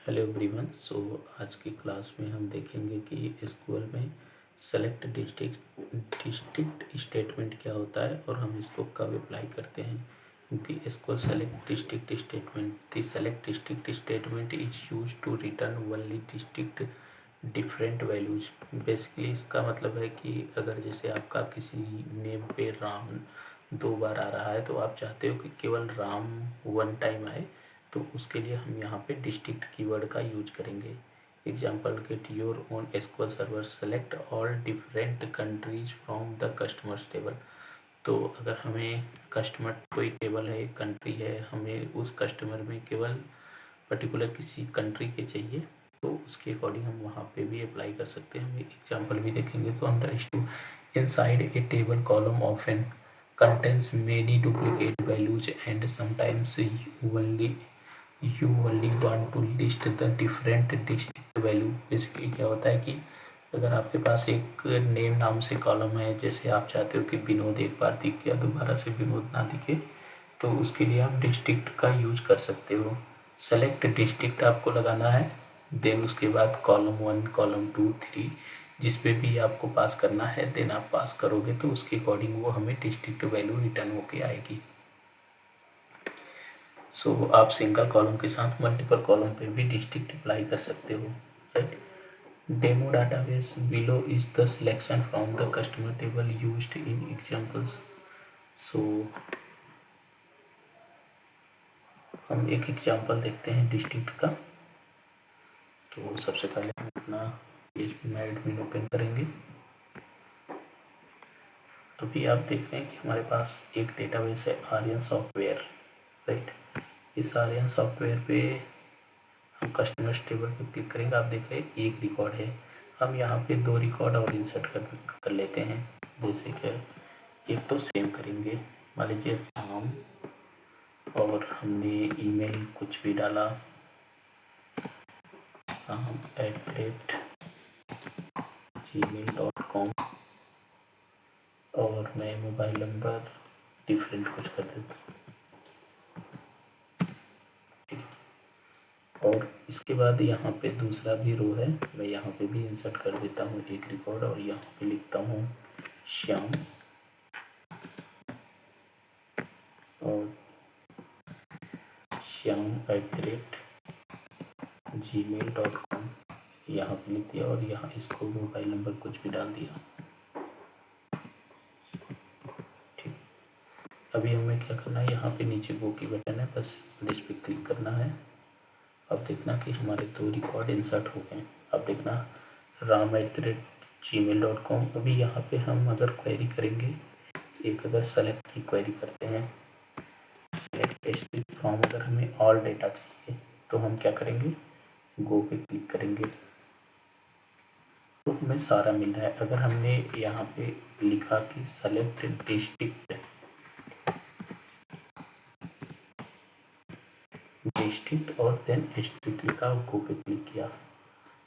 Hello everyone. आज की class में हम देखेंगे कि एसक्यूएल में सेलेक्ट डिस्ट्रिक्ट स्टेटमेंट क्या होता है और हम इसको कब अप्लाई करते हैं। The SQL select distinct statement the select distinct statement is use to return only distinct different values. Basically इसका मतलब है कि अगर जैसे आपका किसी नेम पे राम 2 बार आ रहा है तो आप चाहते हो कि केवल राम 1 टाइम आए, तो उसके लिए हम यहाँ पे डिस्ट्रिक्ट कीवर्ड का यूज करेंगे। Example, get your own SQL server, select all different countries from the customers table. तो अगर हमें कस्टमर कोई टेबल है, कंट्री है, हमें उस कस्टमर में केवल पर्टिकुलर किसी कंट्री के चाहिए, तो उसके अकॉर्डिंग हम वहाँ पे भी अप्लाई कर सकते हैं। हम एग्जाम्पल भी देखेंगे। तो understood inside a table column often contains many duplicate values and sometimes you only want to list the different distinct value। Basically क्या होता है कि अगर आपके पास एक नेम नाम से कॉलम है, जैसे आप चाहते हो कि विनोद एक बार दिख गया, दोबारा से विनोद ना दिखे, तो उसके लिए आप डिस्ट्रिक्ट का यूज कर सकते हो। सेलेक्ट डिस्ट्रिक्ट आपको लगाना है, देन उसके बाद कॉलम 1 कॉलम 2 3 जिस पे भी आपको पास करना है, देन आप पास करोगे तो उसके अकॉर्डिंग वो हमें डिस्ट्रिक्ट वैल्यू रिटर्न होके आएगी। आप सिंगल कॉलम के साथ मल्टीपल कॉलम पे भी डिस्ट्रिक्ट अप्लाई कर सकते हो, right. Demo database below is the selection from the customer table used in examples. हम एक एग्जांपल देखते हैं डिस्ट्रिक्ट का। तो सबसे पहले हम अपना PHP में एडमिन ओपन करेंगे। अभी आप देख रहे हैं कि हमारे पास एक डेटाबेस है आर्यन सॉफ्टवेयर, राइट। इस आर्यन सॉफ्टवेयर पे हम कस्टमर्स टेबल पे क्लिक करेंगे। आप देख रहे हैं एक रिकॉर्ड है। हम यहाँ पे 2 रिकॉर्ड और इंसर्ट कर लेते हैं। जैसे कि एक तो सेव करेंगे, मान लीजिए राम, और हमने ईमेल कुछ भी डाला, ram@gmail.com, और मैं मोबाइल नंबर डिफरेंट कुछ कर देता हूँ। और इसके बाद यहाँ पे दूसरा भी रो है, मैं यहाँ पे भी इंसर्ट कर देता हूँ एक रिकॉर्ड, और यहाँ पे लिखता हूँ श्याम, और श्याम@gmail.com यहाँ पे लिख दिया, और यहाँ इसको मोबाइल नंबर कुछ भी डाल दिया। ठीक, अभी हमें क्या करना है, यहाँ पे नीचे गो की बटन है, बस इस पर क्लिक करना है। अब देखना कि हमारे 2 रिकॉर्ड इंसर्ट हो गए। अब देखना ram@gmail.com। अभी यहाँ पे हम अगर क्वेरी करेंगे, एक अगर सेलेक्ट की क्वेरी करते हैं, सेलेक्ट डिस्ट्रिक्ट फ्रॉम, अगर हमें ऑल डेटा चाहिए तो हम क्या करेंगे, गो पे क्लिक करेंगे तो हमें सारा मिल रहा है। अगर हमने यहाँ पे लिखा कि सेलेक्ट डिस्ट्रिक्ट और देन डिस्ट्रिक्ट लिखा, गो पे क्लिक किया,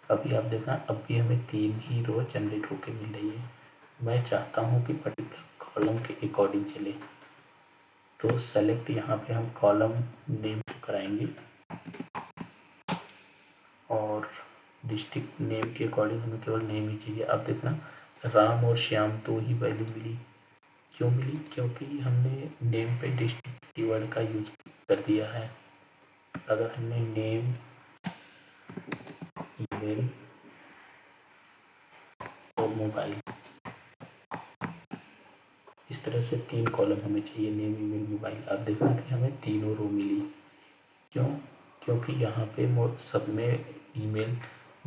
अभी आप देखना अब भी हमें 3 ही रो जनरेट होके मिल रही है। मैं चाहता हूँ कि पर्टिकुलर कॉलम के अकॉर्डिंग चले, तो सेलेक्ट यहाँ पे हम कॉलम नेम कराएंगे, और डिस्ट्रिक्ट नेम के अकॉर्डिंग हमें केवल नेम ही चाहिए। अब देखना राम और श्याम 2 ही वैल्यू मिली। क्यों मिली? क्योंकि हमने नेम पे डिस्ट्रिक्ट कीवर्ड का यूज कर दिया है। अगर हमने नेम, ईमेल और मोबाइल, इस तरह से 3 कॉलम हमें चाहिए, नेम, ईमेल, मोबाइल। आप देखना कि हमें तीनों रो मिली। क्यों? क्योंकि यहाँ पे सब में ईमेल,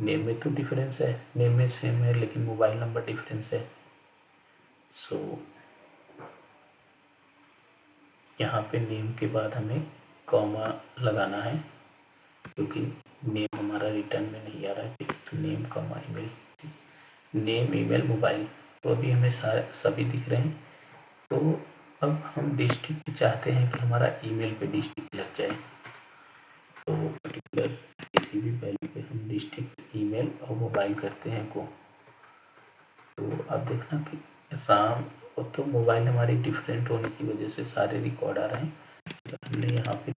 नेम में तो डिफरेंस है, नेम में सेम है लेकिन मोबाइल नंबर डिफरेंस है। यहाँ पे नेम के बाद हमें कॉमा लगाना है, क्योंकि नेम हमारा रिटर्न में नहीं आ रहा है। ठीक, name comma email, name, email, mobile, तो अभी हमें सारे सभी दिख रहे हैं। तो अब हम डिस्ट्रिक्ट चाहते हैं कि हमारा ईमेल पे डिस्ट्रिक्ट लग जाए, तो पर्टिकुलर किसी भी वैल्यू पे हम डिस्ट्रिक्ट, ईमेल और मोबाइल करते हैं को। तो आप देखना कि राम और तो मोबाइल हमारी डिफरेंट होने की वजह से सारे रिकॉर्ड आ रहे हैं। तो हमने यहाँ पे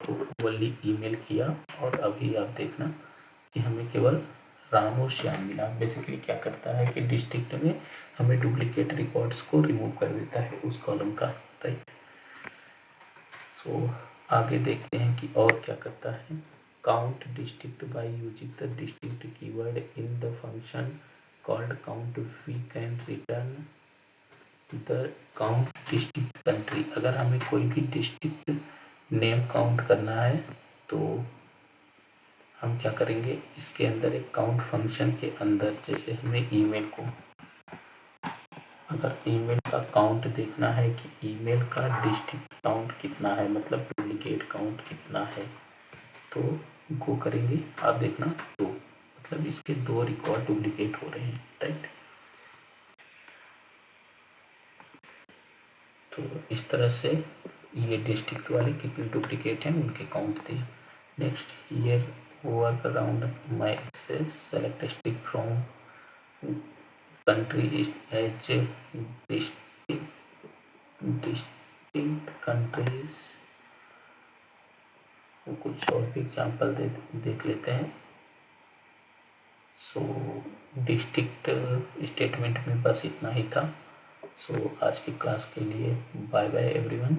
ओनली ईमेल किया, और अभी आप देखना कि हमें केवल राम और श्याम मिला। बेसिकली क्या करता है कि डिस्ट्रिक्ट में हमें डुप्लीकेट रिकॉर्ड्स को रिमूव कर देता है उस कॉलम का, राइट। सो आगे देखते हैं कि और क्या करता है। Count distinct by using the distinct keyword in the function called count. We can return the count distinct country. अगर हमें कोई भी डिस्ट्रिक्ट नेम काउंट करना है तो हम क्या करेंगे, इसके अंदर एक काउंट फंक्शन के अंदर, जैसे हमें ईमेल को, अगर ईमेल का काउंट देखना है कि ईमेल का डिस्ट्रिक्ट काउंट कितना है, मतलब डुप्लीकेट काउंट कितना है, तो गो करेंगे। आप देखना 2, मतलब इसके 2 रिकॉर्ड डुप्लीकेट हो रहे हैं, राइट। तो इस तरह से ये डिस्ट्रिक्ट वाले कितने डुप्लीकेट हैं उनके काउंट दिए। Next, here work around my access, select distinct from country is as distinct countries। कुछ और भी एग्जाम्पल देख लेते हैं। सो डिस्ट्रिक्ट स्टेटमेंट में बस इतना ही था। सो आज की क्लास के लिए बाय बाय एवरीवन।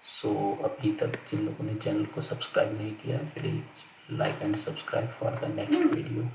सो अभी तक जिन लोगों ने चैनल को सब्सक्राइब नहीं किया, please like and subscribe for the next video.